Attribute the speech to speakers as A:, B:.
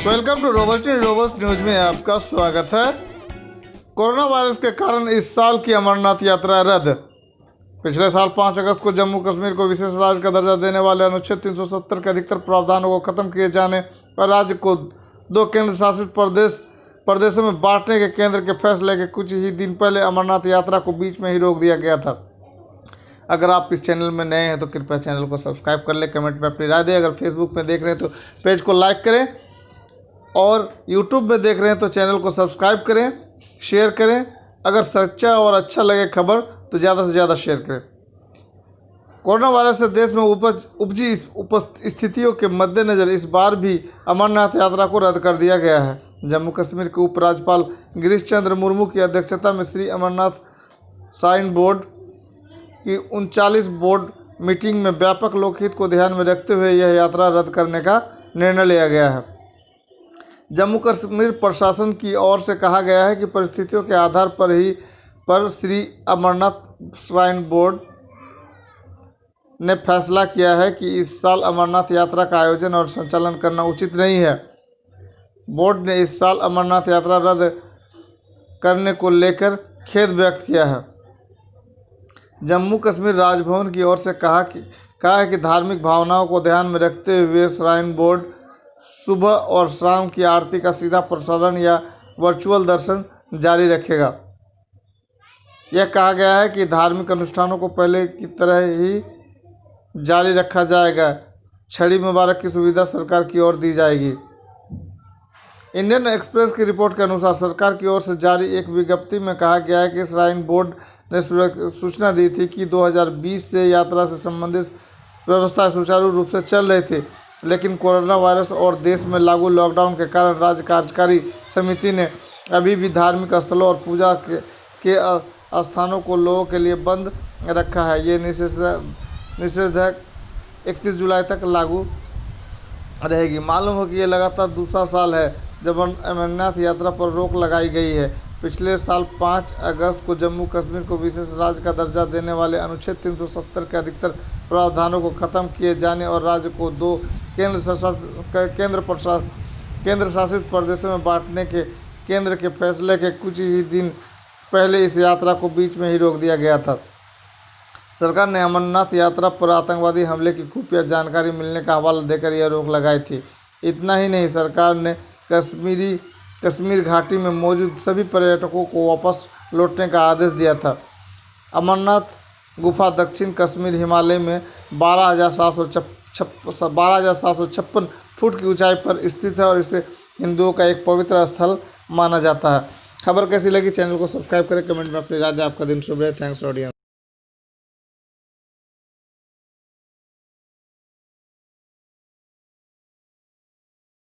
A: Welcome to robust news में आपका स्वागत है। कोरोना वायरस के कारण इस साल की अमरनाथ यात्रा रद्द। पिछले साल 5 अगस्त को जम्मू कश्मीर को विशेष राज्य का दर्जा देने वाले अनुच्छेद 370 के अधिकतर प्रावधानों को खत्म किए जाने और राज्य को 2 केंद्र शासित प्रदेशों में बांटने के केंद्र के फैसले के कुछ ही दिन पहले अमरनाथ यात्रा को बीच में ही रोक दिया गया था। अगर आप इस चैनल में नए हैं तो कृपया चैनल को सब्सक्राइब कर लें, कमेंट में अपनी राय दें। अगर फेसबुक में देख रहे हैं तो पेज को लाइक करें और यूट्यूब में देख रहे हैं तो चैनल को सब्सक्राइब करें, शेयर करें। अगर सच्चा और अच्छा लगे खबर तो ज़्यादा से ज़्यादा शेयर करें। कोरोना वायरस से देश में उपजी स्थितियों के मद्देनज़र इस बार भी अमरनाथ यात्रा को रद्द कर दिया गया है। जम्मू कश्मीर के उपराज्यपाल गिरीश चंद्र मुर्मू की अध्यक्षता में श्री अमरनाथ श्राइन बोर्ड की 39 बोर्ड मीटिंग में व्यापक लोकहित को ध्यान में रखते हुए यह यात्रा रद्द करने का निर्णय लिया गया है। जम्मू कश्मीर प्रशासन की ओर से कहा गया है कि परिस्थितियों के आधार पर श्री अमरनाथ श्राइन बोर्ड ने फैसला किया है कि इस साल अमरनाथ यात्रा का आयोजन और संचालन करना उचित नहीं है। बोर्ड ने इस साल अमरनाथ यात्रा रद्द करने को लेकर खेद व्यक्त किया है। जम्मू कश्मीर राजभवन की ओर से कहा है कि धार्मिक भावनाओं को ध्यान में रखते हुए श्राइन बोर्ड सुबह और शाम की आरती का सीधा प्रसारण या वर्चुअल दर्शन जारी रखेगा। यह कहा गया है कि धार्मिक अनुष्ठानों को पहले की तरह ही जारी रखा जाएगा। छड़ी मुबारक की सुविधा सरकार की ओर दी जाएगी। इंडियन एक्सप्रेस की रिपोर्ट के अनुसार सरकार की ओर से जारी एक विज्ञप्ति में कहा गया है कि श्राइन बोर्ड ने सूचना दी थी कि 2020 से यात्रा से संबंधित व्यवस्था सुचारू रूप से चल रही थी, लेकिन कोरोना वायरस और देश में लागू लॉकडाउन के कारण राज्य कार्यकारी समिति ने अभी भी धार्मिक स्थलों और पूजा के स्थानों को लोगों के लिए बंद रखा है। ये निषेधाज्ञा 31 जुलाई तक लागू रहेगी। मालूम हो कि ये लगातार दूसरा साल है जब अमरनाथ यात्रा पर रोक लगाई गई है। पिछले साल 5 अगस्त को जम्मू कश्मीर को विशेष राज्य का दर्जा देने वाले अनुच्छेद 370 के अधिकतर प्रावधानों को खत्म किए जाने और राज्य को 2 केंद्र शासित प्रदेशों में बांटने के केंद्र के फैसले के कुछ ही दिन पहले इस यात्रा को बीच में ही रोक दिया गया था। सरकार ने अमरनाथ यात्रा पर आतंकवादी हमले की खुफिया जानकारी मिलने का हवाला देकर यह रोक लगाई थी। इतना ही नहीं, सरकार ने कश्मीर घाटी में मौजूद सभी पर्यटकों को वापस लौटने का आदेश दिया था। अमरनाथ गुफा दक्षिण कश्मीर हिमालय में 12,756 फुट की ऊंचाई पर स्थित है और इसे हिंदुओं का एक पवित्र स्थल माना जाता है। खबर कैसी लगी? चैनल को सब्सक्राइब करें, कमेंट में अपनी राय दें। आपका दिन शुभ रहे। Thanks audience.